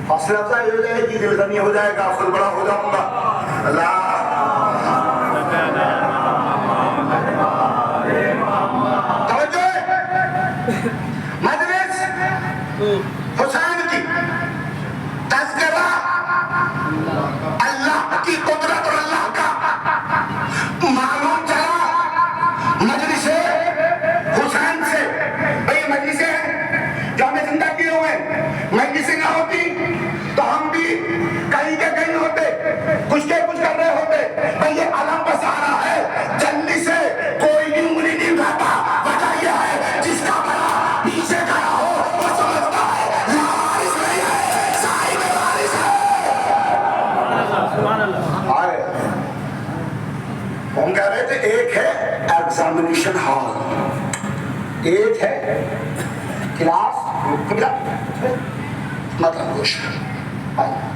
حوصلہ افزائی ہو جائے گی، دل غنی ہو جائے گا، خود بڑا ہو جاؤں گا. اللہ توجہ ہے. مجلس حسین کی تذکرہ اللہ کی قدرت اور اللہ کا معلوم چلا مجلس حسین سے. بھئی مجلسیں ہیں جو ہمیں زندہ کیے ہوئے ہیں، مجلسیں نہ ہوتی تو ہم بھی کہیں کے کہیں ہوتے، کچھ کے کچھ کر رہے ہوتے. بھئی یہ علم بس آ رہا ہے، جلدی سے کوئی انگلی نہیں اٹھاتا. وجہ یہ ہے جس کا بڑا پیچھے کھڑا ہو وہ سمجھتا ہے وارث نہیں ہے، صاحب وارث ہے. آئے ہم کہہ رہے تھے ایک ہے ایگزامینیشن ہال، ایک ہے کلاس مطلب گوش.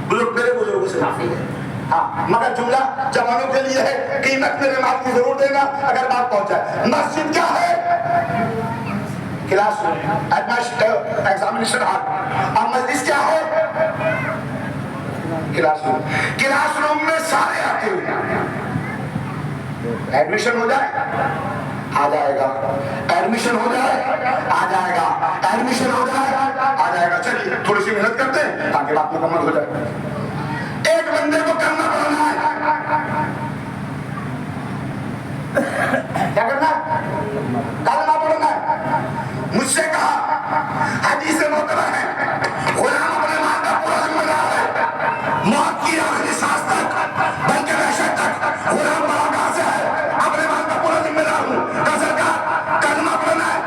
بزرگ میرے بزرگوں سے معافی ہے. ہاں مگر جملہ جوانوں کے لیے ہے، قیمت میرے مال کی ضرور دینا اگر بات پہنچ جائے. مسجد کیا ہے؟ Class room, examination hall. اور مجلس کیا ہے؟ Class room. کلاس روم میں سارے آتے ہیں. ایڈمیشن ہو جائے آ جائے گا، ایڈمیشن ہو جائے آ جائے گا، ایڈمیشن ہو جائے آ جائے گا. چلیے تھوڑی سی محنت کرتے ہیں تاکہ بات مکمل ہو جائے. ایک بندے کو کرنا پڑنا ہے. کیا کرنا ہے؟ کلمہ پڑھنا ہے. مجھ سے کہا حدیث محترم ہے، غلام اپنے مال کا پورا ذمہ دار ہے، موت کی آخری سانس تک بلکہ وحشت تک. غلام بڑا کہاں سے ہے؟ اپنے مال کا پورا ذمہ دار ہوں. کہا سرکار کلمہ پڑھنا ہے.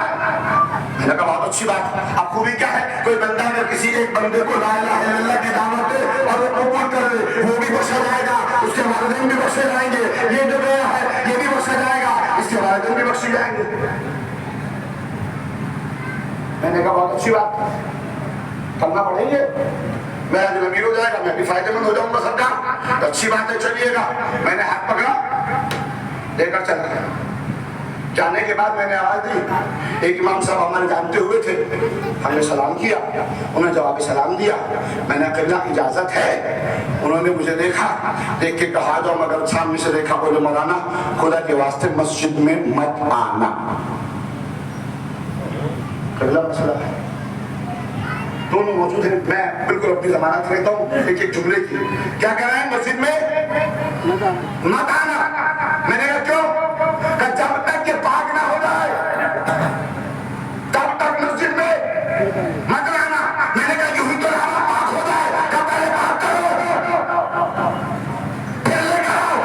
میں نے کہا بہت اچھی بات. اب خوبی کیا ہے؟ کوئی بندہ اگر کسی ایک بندے کو لا الہ الا اللہ کی دعوت دے اور وہ قبول کر لے، وہ بھی بخشا جائے گا، اس کے والدین بھی بخشے جائیں گے. یہ جو گیا ہے یہ بھی بخشا جائے گا، اس کے والدین بھی بخشے جائیں گے. میں نے کہا بہت اچھی بات، کرنا پڑیں گے، میرا جو امیر ہو جائے گا میں بھی فائدہ مند ہو جاؤں گا. سرکار تو اچھی بات ہے، چلیے گا. میں نے ہاتھ پکڑا، لے کر چلا گیا. جانے کے بعد میں نے آواز دی. ایک امام صاحب ہمارے جانتے ہوئے تھے، ہم نے سلام کیا، انہوں نے جواب سلام دیا. میں نے قبلہ اجازت ہے؟ انہوں نے مجھے دیکھا، دیکھ کے کہا جاؤ، مگر سامنے سے دیکھا بولے مولانا خدا کے واسطے مسجد میں مت آنا. قبلہ مسئلہ ہے، دونوں موجود ہیں. میں بالکل اپنی ضمانت لیتا ہوں ایک ایک جملے کی. کیا کہہ رہے ہیں؟ مسجد میں مت آنا. میں نے کہا کیوں؟ کہ جب تک کہ پاک نہ ہو جائے تب تک مسجد میں مت آنا. میں نے کہا یوں تو رہنا، پاک ہو جائے کہ پہلے پاک کرو پھر لے کر آؤ.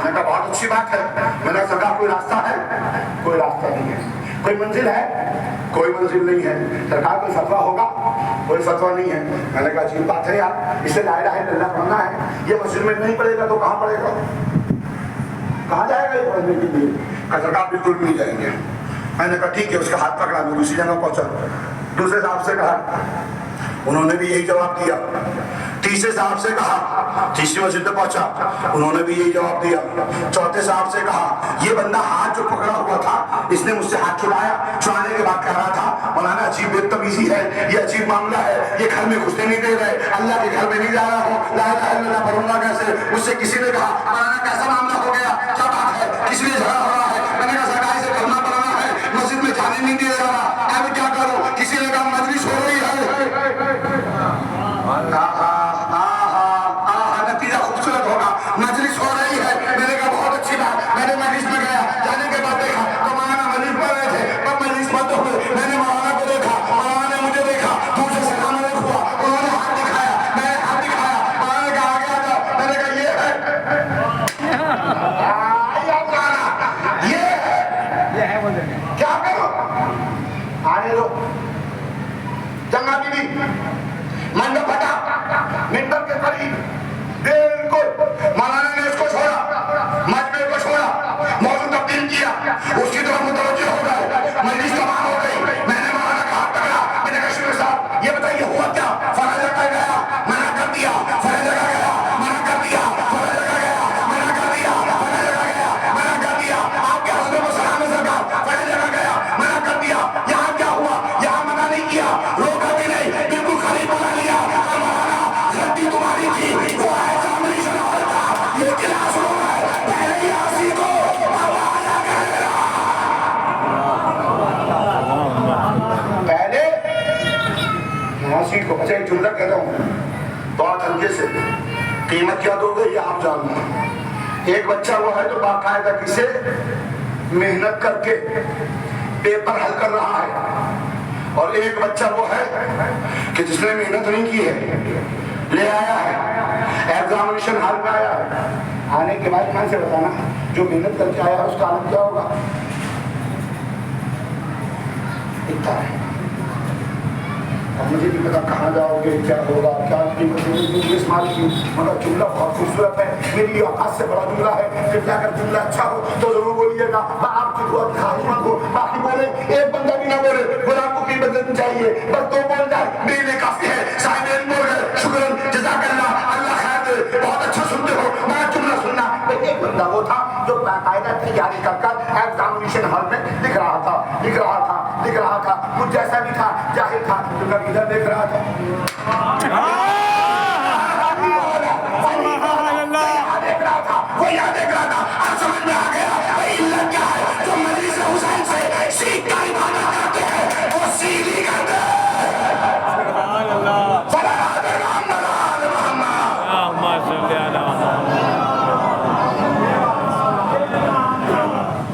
میں نے کہا بہت اچھی بات ہے. میں نے کہا کوئی راستہ ہے؟ کوئی راستہ نہیں ہے. کوئی منزل ہے؟ کوئی منزل نہیں ہے. سرکار کوئی فتویٰ ہوگا؟ کوئی فتویٰ نہیں ہے. میں نے کہا عجیب بات ہے یار، اسے لا الہ الا اللہ پڑھنا ہے، یہ مسجد میں نہیں پڑھے گا تو کہاں پڑھے گا؟ کہاں جائے گا یہ پڑھنے کے لیے؟ کہا سرکار بالکل نہیں جائیں گے. میں نے کہا ٹھیک ہے. اس کا ہاتھ پکڑا، میں دوسری جگہ پہنچا. دوسرے صاحب سے کہا، انہوں نے بھی یہی جواب دیا. تیسرے صاحب سے کہا، تیسری مسجد پہ پہنچا، انہوں نے بھی یہی جواب دیا. چوتھے صاحب سے کہا، یہ بندہ ہاتھ جو پکڑا ہوا تھا اس نے مجھ سے ہاتھ چھڑایا. چھڑانے کے بعد کہہ رہا تھا مولانا عجیب بدتمیزی ہے، یہ عجیب معاملہ ہے، یہ گھر میں گھسنے نہیں دے رہے، اللہ کے گھر میں نہیں جا رہا ہوں، لا الہ الا اللہ پڑھوں گا کیسے؟ مجھ سے کسی نے کہا مولانا کیسا معاملہ ہو گیا، کیا بات ہے، کس لیے جھگڑا ہو رہا ہے؟ میں نے کہا سرکار سے کلمہ پڑھنا ہے، مسجد میں جانے نہیں دیا جا رہا، اب کیا کروں؟ کسی نے کہا مجلس ہو رہی ہے. نتیجہ خوبصورت ہوگا، مجلس ہو رہی ہے. میں نے کہا بہت اچھی بات. میں نے مجلس میں گیا، جانے کے بعد دیکھا تو مولانا مجلس پڑھ رہے تھے. اب مجلس بند ہوئے، میں نے مولانا کو دیکھا، مولانا نے مجھے دیکھا، مجھے سلام علیکم ہوا، انہوں نے ہاتھ دکھایا، میں نے ہاتھ دکھایا. مولانا نے کہا آگے آ جاؤ. میں نے کہا یہ ہے کیا کرو؟ آنے دو. جنگا بی بی منڈپ پھٹا، کہتا ہوں بہت ہلکے سے، قیمت کیا دو گے یہ آپ جانو۔ ایک بچہ وہ ہے جو باقاعدہ کسے محنت کر کے پیپر حل کر رہا ہے، اور ایک بچہ وہ ہے کہ جس نے محنت نہیں کی ہے، لے آیا ہے ایگزامینیشن ہال میں آیا ہے، آنے کے بعد کہاں سے بتانا جو محنت کر کے آیا ہے اس کا عالم کیا ہوگا؟ اتنا ہے۔ اب مجھے نہیں پتا کہاں جاؤ گے، کیا ہوگا، کیا استعمال کی، مگر جملہ بہت خوبصورت ہے، میری اوقات سے بڑا جملہ ہے، کہ اگر جملہ اچھا ہو تو ضرور بولیے گا، میں آپ کی دعا کی خواہشمند ہوں۔ باقی بولے ایک بندہ بھی نہ بولے، غلام کو کی بدلنی چاہیے، بس دو بول جائے میرے کافی ہے، صاحب علم بول گئے، شکرن جزاک اللہ، اللہ خیر دے، بہت اچھا سنتے ہو، میں جملہ سننا۔ ایک بندہ وہ تھا جو باقاعدہ تیاری کر کر ایگزامینیشن ہال میں لکھ رہا تھا، کچھ جیسا بھی تھا، جاہل تھا، تو کبھی ادھر دیکھ رہا تھا، وہ یہاں دیکھ رہا تھا، اور سمجھ میں آ گیا علت کیا ہے، جو مجلس حسین سے سیکھ کا عبادت کرتے ہیں وہ سیدھی کرتے ہیں۔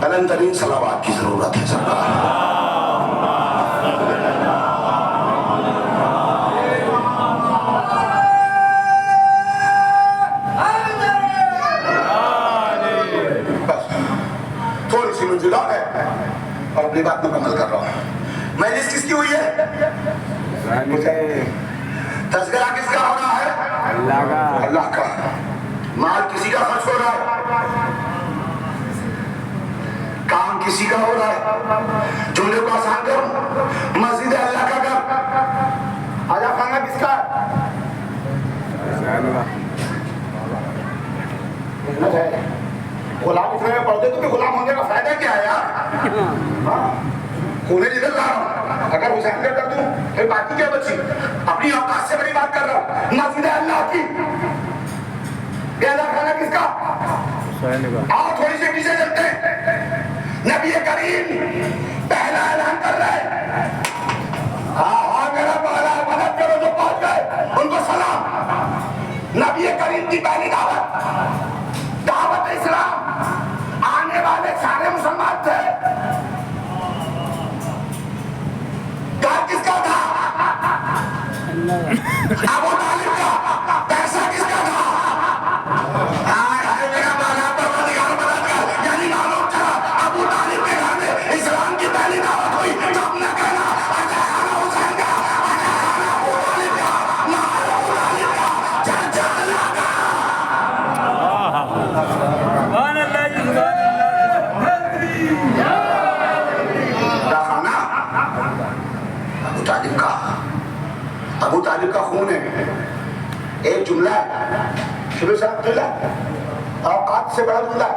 بلند ترین صلوات کی ضرورت ہے سرکار۔ تھوڑی سی منزل اور ہے اور اپنی بات مکمل کر رہا ہوں۔ مجلس کس کی ہوئی ہے؟ تذکرہ کس کا ہو رہا ہے؟ اللہ کا۔ مال کسی کا خرچ ہو رہا ہے، کام کسی کا ہو رہا ہے۔ جملے کو آسان کرو، مسجد ہے اللہ کا گھر، آجا خانہ کس کا ہے؟ محنت ہے۔ غلام اتنے میں پڑھ دے تو غلام ہونے کا فائدہ کیا ہے یار؟ کونے جدھر لا رہا ہوں، اگر حسین کر دوں پھر باقی کیا بچی؟ اپنی اوقات سے بڑی بات کر رہا ہوں، مسجد اللہ کی، اللہ خانہ کس کا؟ آؤ تھوڑی سی پیچھے چلتے ہیں۔ نبی کریم پہلا اعلان کر رہے ہیں، ہاں میرا پہلا مدد کرو جو پہنچ گئے ان کو سلام۔ نبی کریم کی پہلی دعوت اسلام، آنے والے سارے مسلمان تھے، گھر کس کا تھا؟ ابو طالب کا۔ پیسہ کس کا تھا؟ اسلام کی پہلی دعوت ہوئی تو ہم نے کہنا اچھا خانہ حسین کا، اچھا خانہ ابو طالب کا، مال ابو طالب کا، چرچا اللہ کا۔ سبحان اللہ جی، سبحان اللہ۔ خانہ ابو طالب کا، ابو طالب کا خون ہے۔ ایک جملہ ہے شروع سے عبداللہ، اوقات سے بڑا جملہ،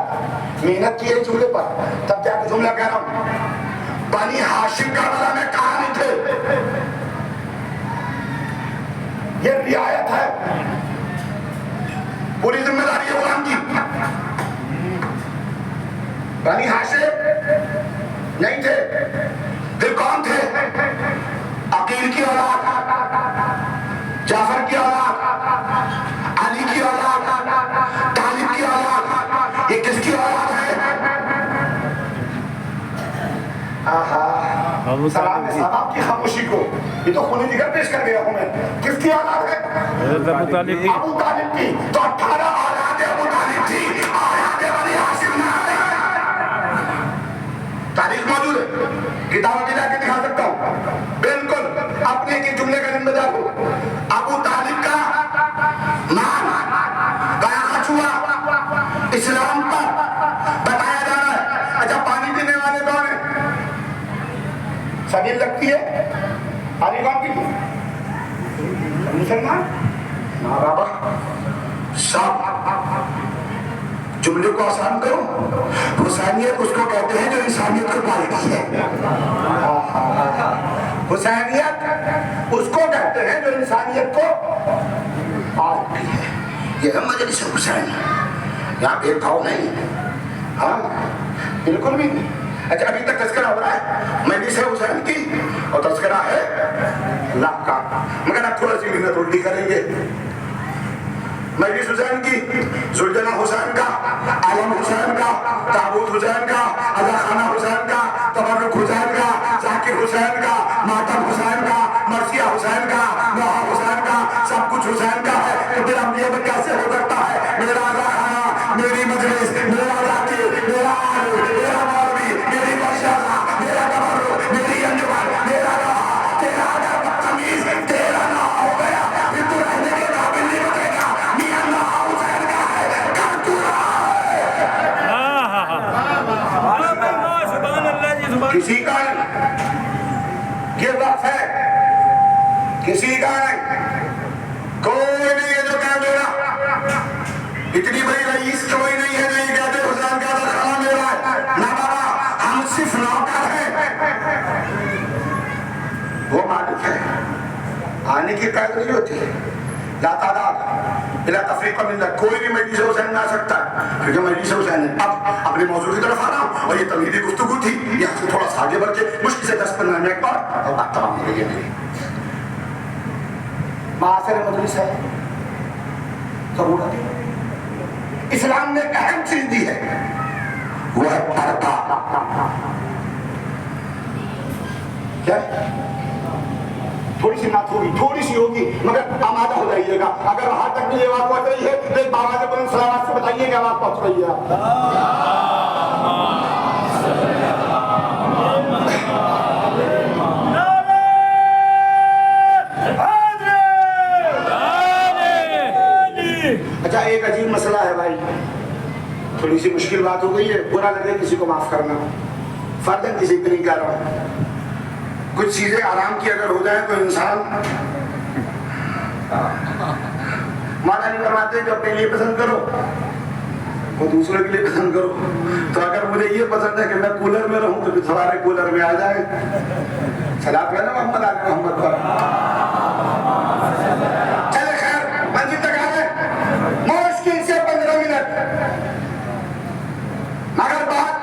محنت کی ایک جملے پر، تب جا کے جملہ کہہ رہا ہوں۔ بنی ہاشم کربلا میں کہاں نہیں تھے، یہ رعایت ہے، پوری ذمہ داری ہے غلام کی۔ بنی ہاشم نہیں تھے، پھر کون تھے؟ عقیل کی اولاد، جعفر کی اولاد، علی کی اولاد، طالب کی اولاد، یہ کس کی اولاد ہے؟ سلام صاحب آپ کی خاموشی کو، یہ تو خونی جگر پیش کر گیا ہوں میں، کس کی اولاد ہے؟ ابو طالب کی۔ ابو طالب کی، تو 18 اولاد ابو طالب تھی، اولاد بنی ہاشم نہ آئی۔ تاریخ موجود ہے، کتابوں میں جا کے دکھا سکتا ہوں، بالکل اپنے کے جملے کا ذمہ دار ہو۔ ابو طالب کا مال گیا خرچ ہوا اسلام پر، بتایا جا رہا ہے۔ اچھا پانی پینے والے کون ہیں؟ سبیل لگتی ہے، پانی کون کی مسلمان؟ نا بابا صاحب، جملے کو آسان کرو، حسینیت اس کو کہتے ہیں جو انسانیت کو پالتی ہے۔ حسینیت اس کو کہتے ہیں جو انسانیت کو پالتی ہے۔ یہ ہے مجلس حسین، یہاں بے بھاؤ نہیں، ہاں بالکل بھی نہیں۔ اچھا ابھی تک تذکرہ ہو رہا ہے مجلس حسین کی، اور تذکرہ ہے اللہ کا، مگر تھوڑا سی محنت الٹی کریں گے. مجلس حسین کی، زلجنہ حسین کا، عالم حسین کا، تابوت حسین کا، عزا خانہ حسین کا، تبرک حسین کا، ذاکر حسین کا، ماتم حسین کا، مرثیہ حسین کا، نوحہ حسین کا، سب کچھ حسین کا ہے. تو پھر ہم یہ کیسے ہو سکتا ہے میرا عزا خانہ، میری مجلس، میرا ذاکر، میرا عالم، میرا مولوی، میری مرشدہ، میرا تبرک، میری انجمن، میرا نوحہ، تیرا اگر بدتمیز تیرا نہ ہو گیا پھر تو رہنے کے قابل نہیں بچے گا. کسی کا نہیں، یہ وقت ہے کسی کا نہیں، کوئی نہیں ہے جو کہہ میرا. اتنی بڑی رئیس کوئی نہیں ہے جو یہ کہتے حسین کا درخواہ میرا ہے. نہ بابا، ہم صرف نوکر ہیں، وہ مالک ہے. آنے کی قید نہیں ہوتی ہے، لا تعداد بلا تفریق و ملت. کوئی بھی مجلس حسین نہ آ سکتا ہے کیونکہ مجلس حسین ہے. اب اپنے موضوع کی طرف آ رہا ہوں، اور یہ تمہیدی گفتگو تھی، یہاں سے تھوڑا سا آگے بڑھ کے مشکل سے 10-15 منٹ بعد اور بات تمام ہو گئی ہے. میری معاصر مجلس ہے، ضرورت ہے. اسلام نے ایک اہم چیز دی ہے، وہ ہے پردہ. کیا تھوڑی سی بات ہوگی، تھوڑی سی ہوگی، مگر آمادہ ہو جائیے گا. اگر وہاں تک بھی یہ بات پہنچ رہی ہے تو ایک بابا کے بلند سلامات سے بتائیے کہ بات پہنچ رہی ہے. اچھا، ایک عجیب مسئلہ ہے بھائی، تھوڑی سی مشکل بات ہو گئی ہے، برا لگے کسی کو معاف کرنا. فرداً کسی کو نہیں کہہ رہا ہوں. کچھ چیزیں آرام کی اگر ہو جائیں تو انسان مانا نہیں کرواتے کہ اپنے لیے پسند کرو وہ دوسرے کے لیے پسند کرو. تو اگر مجھے یہ پسند ہے کہ میں کولر میں رہوں تو پھر سوارے کولر میں آ جائے. صلاۃ پڑھنا محمد آل محمد پر. چلے خیر، منزل تک آ گئے، مشکل سے 15 منٹ. مگر بات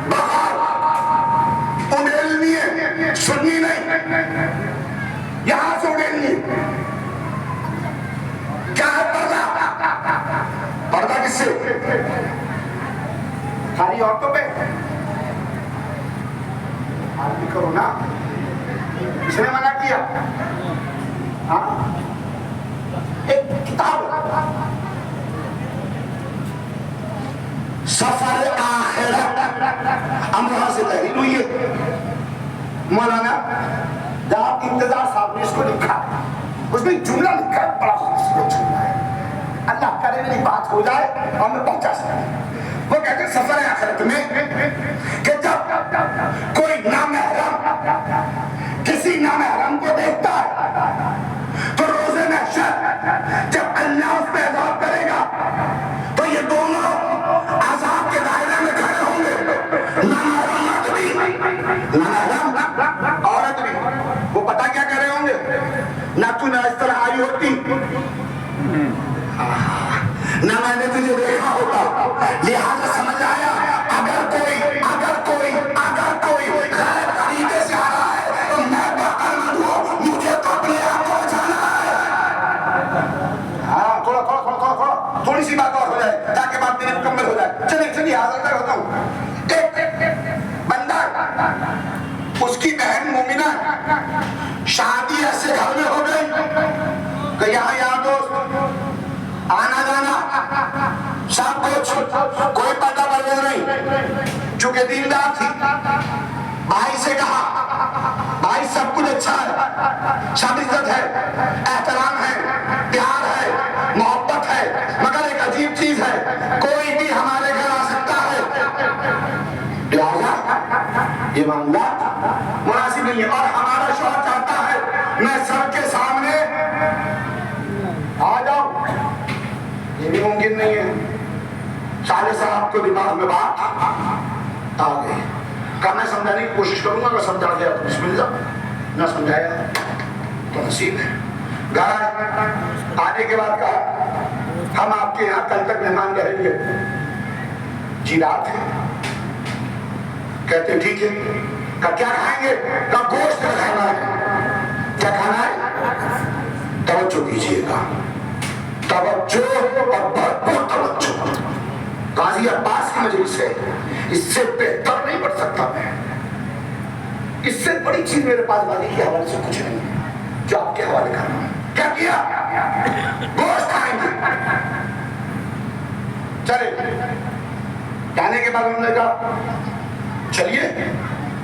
بہار اڑیلنی ہے، سننی نہیں. یہاں سے اڑیلنی ہے. کیا ہے پردہ؟ پردہ کس سے؟ خالی عورتوں پہ آپ بھی کرو نا. اس نے منع کیا. ایک کتاب سفر آخرت امرہ سے تحریر ہوئی ہے. مولانا داؤد انتظار صاحب نے اس کو لکھا. اس میں جملہ لکھا ہے، بڑا خوبصورت جملہ ہے. اللہ کرے میری بات ہو جائے اور میں پہنچا سکوں. وہ کہتے ہیں سفر آخرت میں کہ جب کوئی نامحرم کسی نامحرم کو دیکھتا ہے تو روز محشر جب اللہ اس پہ عذاب کرے گا تو یہ دونوں عذاب کے دائرے میں کھڑے ہوں گے. نامحرم مرد بھی، نامحرم عورت بھی. وہ پتہ کیا کر رہے ہوں گے؟ نہ تو نہ اس طرح آئی ہوتی، نہ میں نے تجھے دیکھا ہوتا، لہذا سمجھ آیا اگر کوئی غیر طریقے سے آ رہا ہے تو میں بہتر مت ہوں، مجھے تو اپنے آپ کو بچانا ہے. ہاں، تھوڑی سی بات اور ہو جائے تاکہ بات میری مکمل ہو جائے. چلیے حاضر کر ہوتا ہوں. ایک بندہ، اس کی بہن مومنہ، شادی ایسے گھر میں ہو گئی کہ یہاں یار دوست آنا جانا سب کچھ، کوئی پتہ پردہ نہیں. چونکہ دیندار تھی، بھائی سے کہا بھائی سب کچھ اچھا ہے، سب عزت ہے، احترام ہے، پیار ہے، محبت ہے، مگر ایک عجیب چیز ہے، کوئی بھی ہمارے گھر آ سکتا ہے، لہذا یہ معاملہ مناسب نہیں ہے. اور ہمارا شوہر چاہتا ہے میں سب کے سامنے آ جاؤں، یہ بھی ممکن نہیں ہے. صالح صاحب کو دماغ میں بات آ گئی. کہا میں سمجھانے کی کوشش کروں گا، اگر سمجھا گیا تو بسم اللہ، نہ سمجھایا تو نصیب ہے. گھر آنے کے بعد کہا ہم آپ کے یہاں کل تک مہمان رہیں گے. جی رات ہے. کہتے ٹھیک ہے. کہا کیا کھائیں گے؟ کہا گوشت کھانا ہے. کیا کھانا ہے؟ توجہ کیجیے گا، توجہ اور بھرپور توجہ۔ قاضی عباس کی مجلس ہے، اس سے بہتر نہیں پڑھ سکتا میں، اس سے بڑی چیز میرے پاس والی کے حوالے سے کچھ نہیں ہے جو آپ کے حوالے کر رہا ہوں۔ کیا کیا؟ گوشت کھائیں گے، چلے جانے کے بعد انہوں نے کہا چلیے،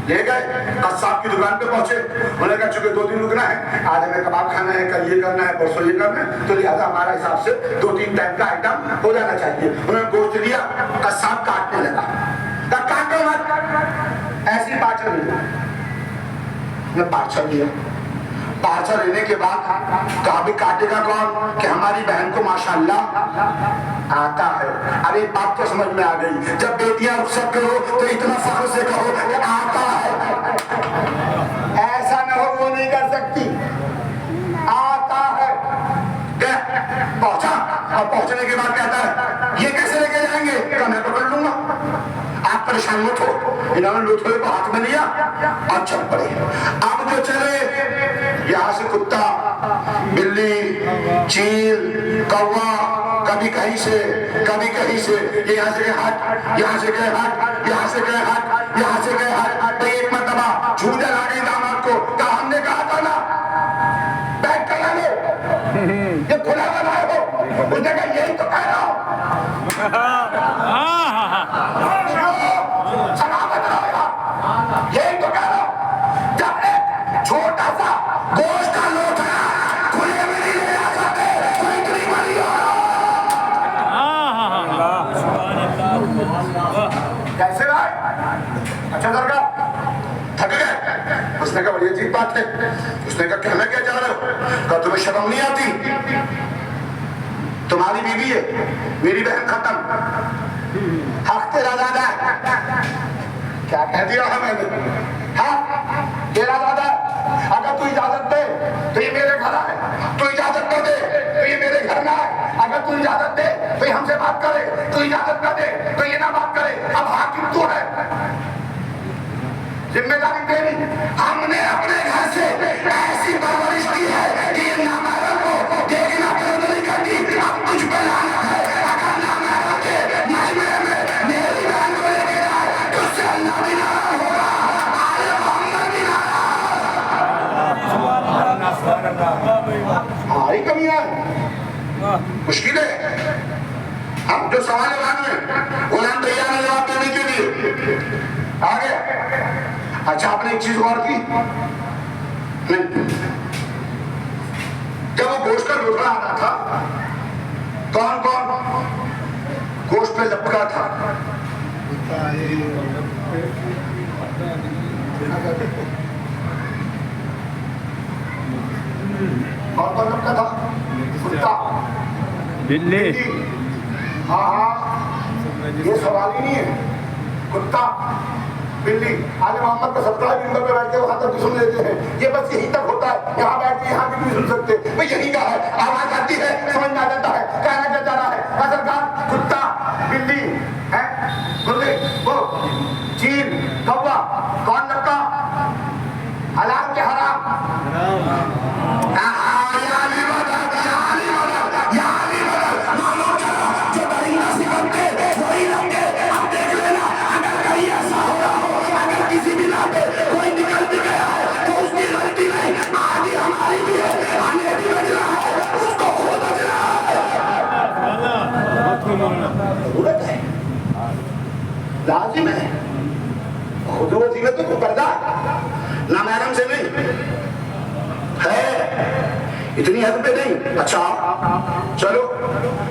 لے گئے قصاب کی دکان پہ پہنچے، انہوں نے کہا چونکہ 2 دن رکنا ہے، آج ہمیں کباب کھانا ہے، کل یہ کرنا ہے، پرسوں یہ کرنا ہے، تو لہٰذا ہمارا حساب سے 2-3 ٹائم کا آئٹم ہو جانا چاہیے۔ انہوں نے گوشت لیا، قصاب کاٹنے لگا، کہا کاٹو مت، ایسی پارچہ لیا، نے پارچہ لیا، پارچہ لینے کے بعد کہا بھی کاٹے گا کون؟ کہ ہماری بہن کو ماشاءاللہ آتا ہے۔ ارے بات تو سمجھ میں آ گئی، جب بیٹیاں رخصت کرو تو اتنا فخر سے کہو کہ آتا ہے، ایسا نہ ہو وہ نہیں کر سکتی، آتا ہے۔ پہنچا، اور پہنچنے کے بعد کہتا ہے یہ کیسے لے کے جائیں گے؟ کہا میں پکڑ لوں گا، آپ پریشان مت ہو۔ انہوں نے لوٹھوے کو ہاتھ میں لیا اور چل پڑے۔ اب جو چلے، یہاں سے کتا، بلی، چیل، کوا، کبھی کہیں سے کبھی کہیں سے، یہاں سے گئے ہٹ، یہاں سے گئے ہٹ، یہاں سے گئے ہٹ، یہاں سے گئے ہٹ۔ ایک مرتبہ جھوٹ لگا گئی داماد کو، کہا ہم نے کہا تھا نا بیٹھ کر لے لو، یہ کھلا بنائے ہو، اس نے کہا یہی تو کہہ رہا ہوں، سلامت رہو یار، یہی تو کہہ رہا ہوں۔ جب ایک چھوٹا سا گوشت کا لوٹا کھلے میں نہیں لے جا سکتے، تو اتنی بڑی ہو کیسے بھائی؟ اچھا درگاہ تھک گئے؟ اس نے کہا بڑی عجیب بات ہے۔ اس نے کہا کہنا کیا چاہ رہے ہو؟ کہا تمہیں شرم نہیں آتی؟ تمہاری بیوی ہے، میری بہن ختم، حق تیرا زیادہ ہے۔ کیا کہہ دیا ہے میں نے؟ حق تیرا زیادہ ہے، اگر تو اجازت دے تو یہ میرے گھر آئے، تو اجازت نہ دے تو یہ میرے گھر نہ آئے، اگر تو اجازت دے تو یہ ہم سے بات کرے، تو اجازت نہ دے تو یہ نہ بات کرے۔ اب حاکم تو ہے، ذمہ داری تیری۔ ہم نے اپنے گھر سے ایسی پرورش کی ہے کہ یہ نامحرم کو دیکھنا پسند نہیں کرتی، اب تجھ پہ لعنت ہے۔ اگر نامحرم کے مجمع میں میری بہن کو لے کے جائے تو اس سے اللہ بھی ناراض ہوگا، آل محمد بھی ناراض۔ ہماری کمیاں ہیں، مشکل ہے۔ ہم جو سوال ہے غلام تیار ہے جواب دینے کے لیے، آگے۔ اچھا آپ نے ایک چیز غور کی نہیں؟ جب وہ گوشت کا لوٹا آ رہا تھا، کون کون گوشت پہ لپکا تھا؟ کون کون لپکا تھا؟ کتا، بلی، ہاں ہاں، یہ سوال ہی نہیں ہے۔ کتا، بلی، آل محمد کا صدقہ ہے، ممبر پہ بیٹھ کے وہاں تک بھی سن لیتے ہیں، یہ بس یہی تک ہوتا ہے، یہاں بیٹھ کے یہاں بھی نہیں سن سکتے۔ بھئی یہی کا ہے، آواز آتی ہے، سمجھ میں آ جاتا ہے، کہنا کیا چاہ رہا ہے۔ سرکار کتا، بلی، مرغی، وہ چیل، کوا، کون لپکا؟ حلال کے حرام؟ ضرورت ہے، لازم ہے، خود وظیفت کو پردہ نامحرم سے نہیں ہے، اتنی حد پہ نہیں۔ اچھا چلو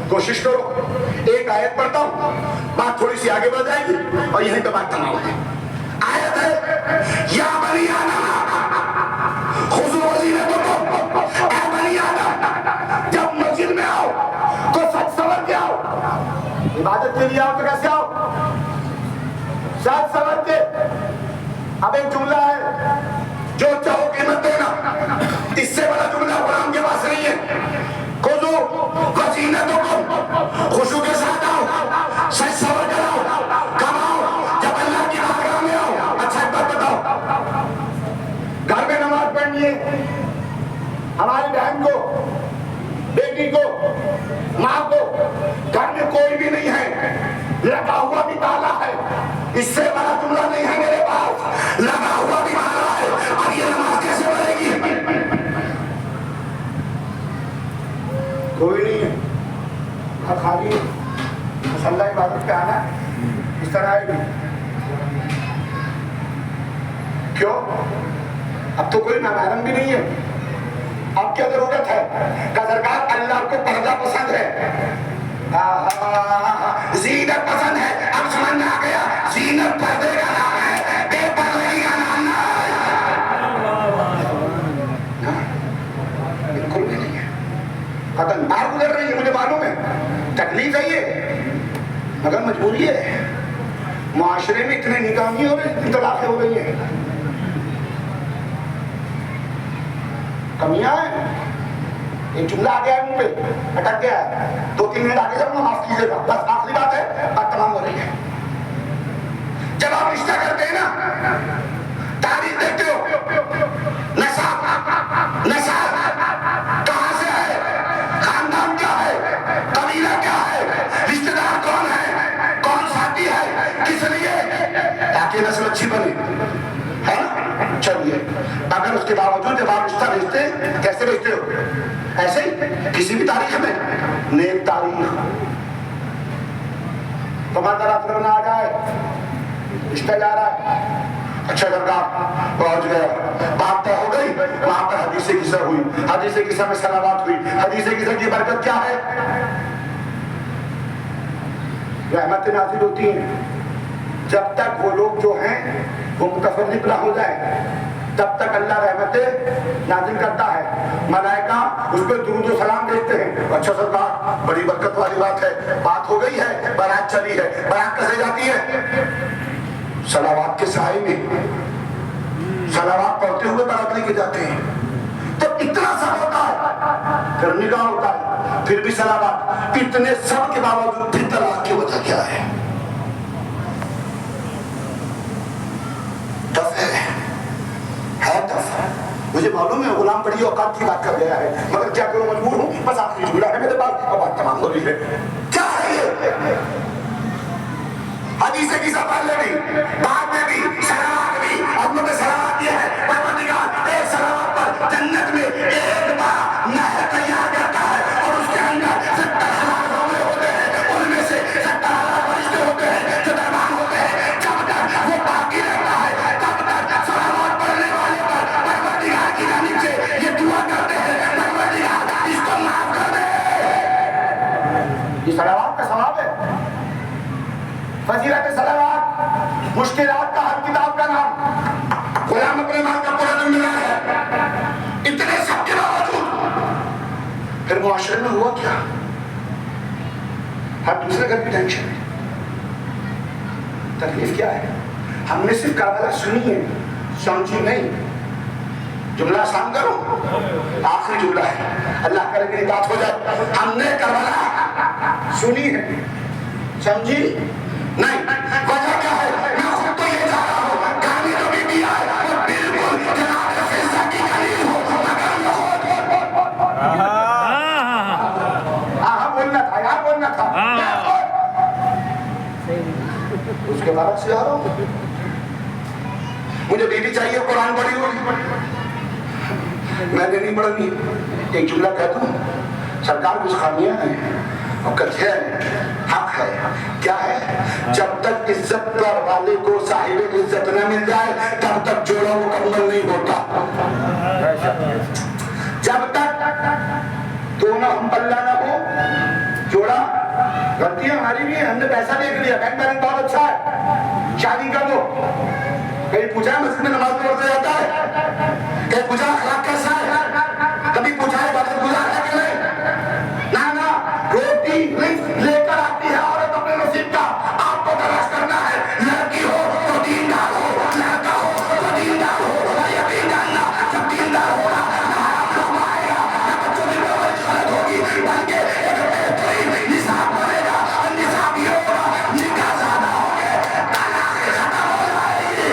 کوشش کرو، ایک آیت پڑھتا ہوں، بات تھوڑی سی آگے بڑھ جائے گی اور یہیں پہ بات تمام ہے۔ آیت ہے یا بنی آدم خذوا زینتکم، اے بنی آدم جب مسجد میں آؤ تو سچ سمجھ کے آؤ، عبادت کے لیے آؤ تو کیسے آؤ؟ سچ سمجھ کے۔ اب ایک جملہ ہے جو چاہو قیمت دینا، اس سے بڑا جملہ قرآن کے پاس نہیں ہے۔ خذوا زینتکم، خشوع کے ساتھ آؤ، سچ سمجھ کر آؤ، کب آؤ؟ جب اللہ کی بارگاہ میں آؤ۔ اچھا ایک بات بتاؤ، گھر میں نماز پڑھنی ہے، ہماری بہن کو نہیں ہے, لگا ہوا بھی تالا ہے. اس سے بڑا جملہ نہیں ہے میرے پاس. لگا ہوا بھی تالا ہے. اب یہ نماز کیسے پڑھے گی؟ کوئی نہیں ہے, خالی مسلح عبادت پہ آنا اس طرح آئے گی. کیوں؟ اب تو کوئی محرم بھی نہیں ہے. اب کیا ضرورت ہے کہ سرکار اللہ کو پردہ پسند ہے, زینت پسند ہے. اب سمجھ میں آ گیا زینت پردے کا نام ہے, بے پردگی کا نام نہ ہے. بالکل بھی نہیں ہے. قدم باہر گزر رہی ہے, مجھے معلوم ہے تکلیف ہے یہ, مگر مجبوری ہے. معاشرے میں اتنے نکاح نہیں ہو رہے, طلاقیں ہو رہی ہیں. کمیاں ہیں. ایک جملہ آ گیا ہے منہ پہ, اٹک گیا ہے, 2-3 منٹ آگے جب معاف کیجیے گا, بس آخری بات ہے, بات تمام ہو رہی ہے. جب آپ رشتہ کرتے ہیں نا, تاریخ دیکھتے ہو, نسب کہاں سے ہے, خاندان کیا ہے, قبیلہ کیا ہے, رشتہ دار کون ہے, کون ساتھی ہے, کس لیے, تاکہ نسل اچھی بنے, ہے نا. چلیے, اگر اس کے باوجود جب آپ رشتہ بھیجتے ہیں, کیسے بھیجتے ہو؟ ایسے ہی کسی بھی تاریخ میں, نیک تاریخ. تمہارا رات نہ آ جائے, رشتہ جا رہا ہے, اچھا درگاہ پہنچ گیا, بات طے ہو گئی, وہاں پر حدیث قصہ ہوئی, حدیث قصہ میں صلوات ہوئی. حدیث قصہ کی برکت کیا ہے؟ رحمت نازل ہوتی ہیں. جب تک وہ لوگ جو ہیں وہ متفرق نہ ہو جائے تب تک اللہ رحمت نازل کرتا ہے. ملائکہ اس پہ درود و سلام بھیجتے ہیں. اچھا سرکار, بڑی برکت والی بات ہے, بات ہو گئی ہے, بارات چلی ہے. بارات کیسے جاتی ہے؟ صلوات کے سائے میں صلوات پڑھتے ہوئے بارات لے کے جاتے ہیں. تو اتنا سب ہوتا ہے, پھر نکاح ہوتا ہے, پھر بھی صلوات. اتنے سب کے باوجود پھر طلاق کی وجہ کیا ہے؟ مجھے معلوم ہے غلام بڑی اوقات کی بات کر گیا ہے, مگر کیا کروں, مجبور ہوں. بس آخری جملہ ہے میرے پاس, اب بات تمام ہو رہی ہے. کیا ہے یہ حدیث کی سفر لڑی, بعد میں بھی صلوات بھی, اب نے صلوات دیا ہے. پروردگار ایک صلوات پر جنت میں ایک بار نہر تیار کرتا ہے, اور اس کے اندر 70,000 رومے ہوتے ہیں, ان میں سے 70,000 فرشتے ہوتے ہیں جو دربان ہوتے ہیں. جب تک وہ باقی رہتا ہے تب تک صلوات پڑھنے والے پر پروردگار کی جانب سے یہ دعا کرتے ہیں, پروردگار اس کو معاف کر دے. یہ صلوات کا ثواب ہے. فضیلت صلوات, مشکلات کا ہر کتاب کا نام. غلام اپنے ماں کا پورا دن ملا ہے, اتنے سب کے باوجود پھر معاشرے میں ہوا کیا؟ ہر دوسرے گھر کی ٹینشن. تکلیف کیا ہے؟ ہم نے صرف کربلا سنی ہے, سمجھی نہیں. جملہ آسان کرو, آخری جملہ ہے, اللہ کرے میری بات ہو جائے. ہم نے کربلا سنی ہے, سمجھی نہیں. وجہ کیا ہے؟ میں خود تو یہ چاہ رہا ہوں, کہانی تو بھی دیا ہے, وہ بالکل جناب فضا کی خلیل ہو, مگر ہاں بولنا تھا یار, بولنا تھا. اس کے بعد سے آ رہا ہوں, مجھے بیوی چاہیے, قرآن پڑھی ہوئی, میں نے نہیں پڑھنی. ایک جملہ کہتا ہوں, سرکار کچھ خامیاں ہیں اور کچھ ہے, حق ہے. کیا ہے؟ جب تک عزت پر والے کو صاحب عزت نہ مل جائے تب تک جوڑا مکمل نہیں ہوتا. جب تک دونوں ہم پلہ نہ ہو, جوڑا. غلطیاں ہماری بھی ہیں, ہم نے پیسہ دیکھ لیا, بینک بیلنس بہت اچھا ہے, شادی کر دو. کہیں پوچھا ہے مسجد میں نماز پڑھتے جاتا ہے؟ کہیں پوچھا اخلاق کیسا ہے؟ کبھی پوچھا ہے عبادت گزار ہے کہ نہیں؟ نہ, روٹی رزق لے کر آتی ہے عورت اپنے نصیب کا, آپ کو تلاش کرنا ہے. لڑکی ہو تو دیندار ہو, لڑکا ہو تو دیندار ہو, اور یقین جاننا جب دیندار ہوگا نہ حرام لقمہ آئے گا, نہ بچوں کی پرورش غلط ہوگی, بلکہ ایک بہترین نصاب بنے گا. نصاب یہ ہوگا, نکاح زیادہ ہوں گے, طلاقیں ختم ہو جائے گی.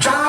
4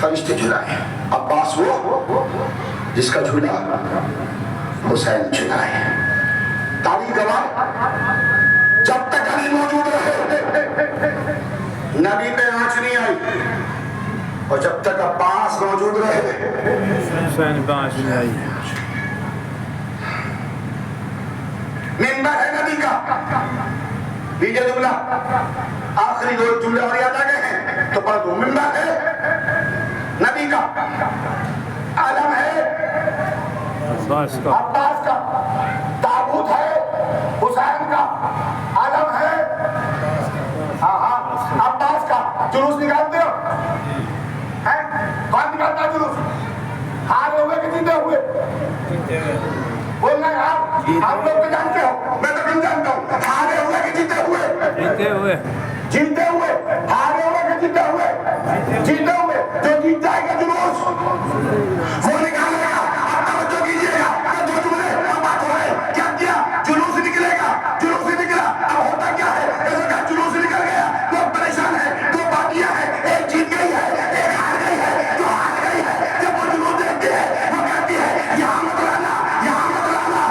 فرشتے جھلائے. عباس وہ جس کا جھولا حسین جھلائے. تاریخ گواہ جب تک علی موجود رہے نبی پہ آنچ نہیں آئی، اور جب تک عباس موجود رہے حسین پہ آنچ نہیں آئی. منبر ہے نبی کا. بیجے جملہ آخری دو جملے اور یاد آ گئے ہیں تو پڑھ دو. منبر ہے نبی کا، علم ہے عباس کا، عباس کا، تابوت ہے حسین کا، علم ہے عباس کا. جلوس نکالتے ہو؟ کون نکالتا ہے جلوس؟ ہارے ہوئے کہ جیتے ہوئے؟ بولنا یار، آپ لوگ تو جانتے ہو، میں تو کم جانتا ہوں. ہارے ہوئے کہ جیتے ہوئے؟ جیتے ہوئے. جیتے ہوئے. ہارے ہوئے کہ جیتے ہوئے؟ جیتے ہوئے. جو جیت جائے گا جلوس وہ نکالے گا. توجہ کیجیے گا، جو جملے بات ہو رہے کیا کیا؟ جلوس نکلے گا. جلوس نکلا. اب ہوتا کیا ہے؟ ایسا کہ جلوس نکل گیا، لوگ پریشان ہیں. دو پارٹیاں ہیں، ایک جیت گئی ہے ایک ہار گئی ہے. جو ہار گئی ہے جب وہ جلوس دیکھتی ہے وہ کہتی ہے یہاں مت لانا، یہاں مت لانا،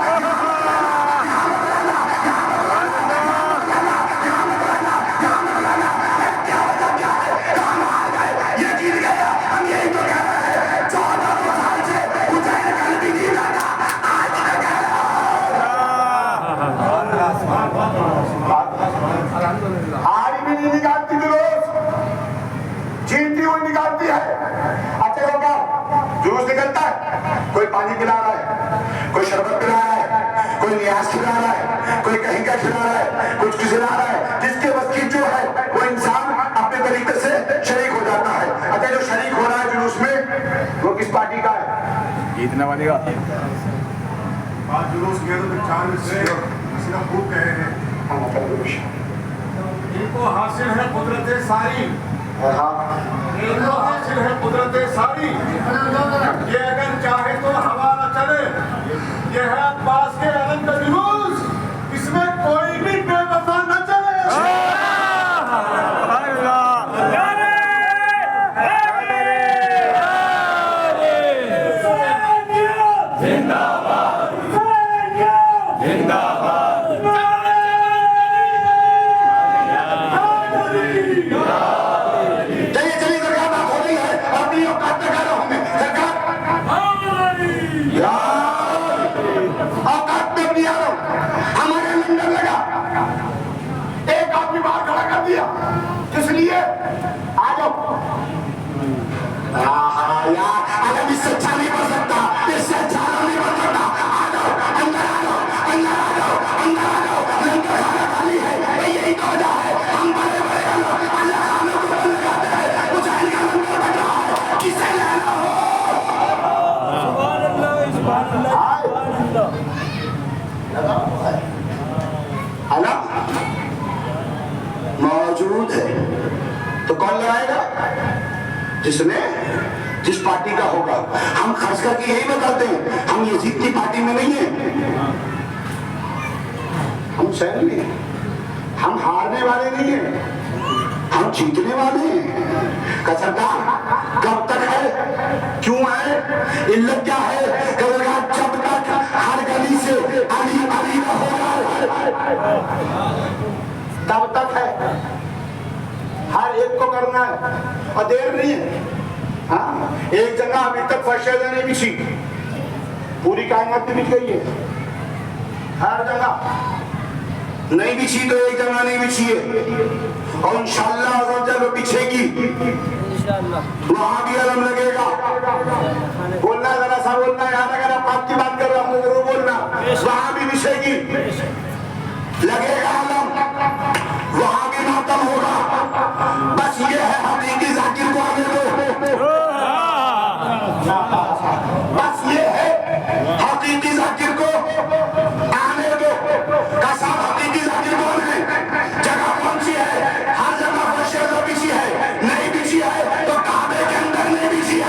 یہ جیت گیا. ہم یہی تو کہہ رہے ہیں 14 سال سے حسین کل بھی جیتا تھا، آج تک ہے. ہاری بھی نہیں نکالتی جلوس، جیتی ہوئی نکالتی ہے. اچھا ہوگا جلوس نکلتا ہے، کوئی پانی پلا رہا ہے، کوئی شربت پلا رہا ہے، کوئی نیاز کھلا رہا ہے، کوئی کہیں کا کھلا رہا ہے، کچھ کھلا رہا ہے. جس کے بس کی جو ہے وہ انسان اپنے طریقے سے شریک ہو جاتا ہے. اچھا جو شریک ہو رہا ہے جلوس میں وہ کس پارٹی کا ہے؟ جیتنے والے کا. آج جلوس گیا تو چاند سے صرف خوب کہے ہیں ان کو حاصل ہے قدرت ساری، ان کو حاصل ہے قدرت ساری. یہ اگر چاہے تو ہوا نہ چلے. یہ ہے عباس کے علم کا جلوس، اس میں کوئی بھی بے وفا نہ چلے. کس لیے؟ آ جاؤ. اگر اس سے اچھا نہیں بڑھ سکتا، اس سے اچھا نہیں بڑھ سکتا. آ جاؤ اندر، آ جاؤ اندر، آ جاؤ اندر، آ جاؤ. لنگر خانہ خالی ہے، یہی تو وجہ ہے. ہم بڑے بڑے اللہ خانوں کو بند کرتے ہیں. حسین کا لنگر بن رہا ہے، کسے لینا ہو. سبحان اللہ، سبحان اللہ. علم موجود ہے تو کون لگائے گا؟ جس پارٹی کا ہوگا. ہم خرچ کر کے یہی بتاتے ہیں ہم یزید کی پارٹی میں نہیں ہیں، ہم حسین نہیں ہیں. ہم ہارنے والے نہیں ہیں، ہم جیتنے والے ہیں. سردار کب تک ہے؟ کیوں ہے؟ علت کیا ہے؟ جب تک ہر گلی سے علی علی نہ ہوگا تب تک ہے. ہر ایک کو کرنا ہے اور دیر نہیں ہے. ہاں ایک جگہ ابھی تک فرشہ نہیں بچھی، پوری کائنات میں بچ گئی ہے. ہر جگہ نہیں بچھی تو ایک جگہ نہیں بچھی ہے، اور انشاءاللہ عزوجل وہ بچھے گی. وہاں بھی علم لگے گا. بولنا ذرا سا بولنا یاد. اگر آپ آپ کی بات کر رہے ہم تو ضرور بولنا. وہاں بھی بچھے گی، لگے گا علم، وہاں بھی ماتم ہوگا. بس یہ ہے حقیقی ذاکر کو آنے دو. بس یہ ہے حقیقی ذاکر کو آنے دو. قسم حقیقی ذاکر کون ہے؟ جگہ کون سی ہے؟ ہر جگہ فرشہ تو بچھی ہے. نہیں بچھی ہے تو کعبے کے اندر نہیں بچھی ہے.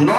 9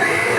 3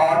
8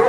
2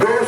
2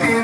3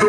2